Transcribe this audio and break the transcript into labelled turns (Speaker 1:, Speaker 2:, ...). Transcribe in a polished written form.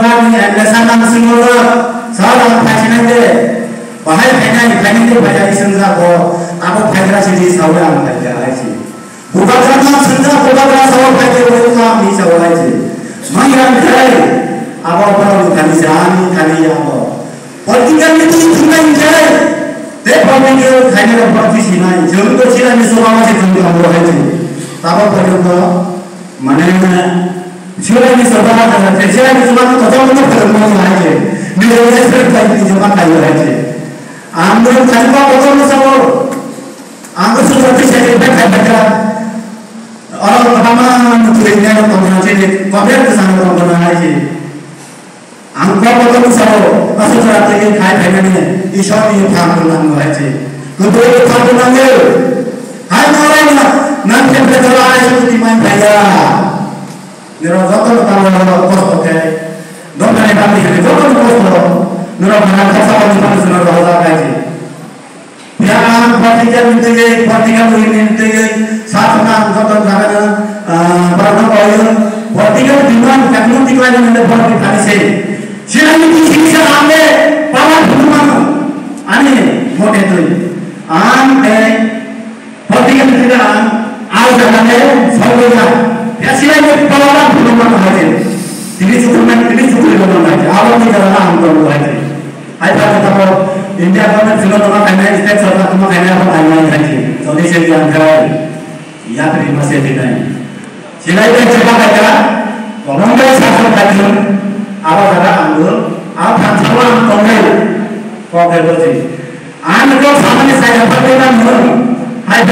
Speaker 1: Orang yang lesangan semua seorang pasien itu bahaya finance itu bahaya senja ko apa finance ini seorang bahaya sih bukan karena senja bukan karena seorang bahaya itu kami seorang sih mengira kaya apa orang bukan sihani kali apa politikan itu cuma kaya depan itu kaya orang sih nai jauh tu sih ni semua masih jauh orang bahaya sih tapi pada mana siapa ni seorang ada siapa ni semua tu tahu mana perempuan bahaya ni orang seperti ini cuma kaya bahaya Anggur tanpa potong semua, anggur seperti saya baca orang pertama menjualnya kombinasi kopi kesana kombinasi. Anggur potong semua, masuk strategi kaya begini, isu ini panggilan wajib. Kedua panggilannya, hai orang nanti berdoa seperti main kaya. Neraka kalau kos oke, dokter yang kami ini dokter kos Nurul Manan kasar di mana sudah Allah kaji. Yang partikan itu, partikan ini itu, saat nak dokter karena barang oil, partikan di mana teknologi yang ada partikan kali se. Siapa ini sisa ame, power belum ane mode itu. Ane partikan itu kan, awal ane semua. Ya siapa ini power belum ada. Ini cukup belum ada. Awal ni kalau nak belum ada. Ayat kata India government sudah nama kena state सरकार nama kena apa ayat lagi. Saudi से जानकार या फिर masih tidak. Sila itu cepat aja. Mumbai शासन kajian apa kata anggur, apa transawan kongal, kongal bersih. Anda kalau sama ni saya dapat dengan ayat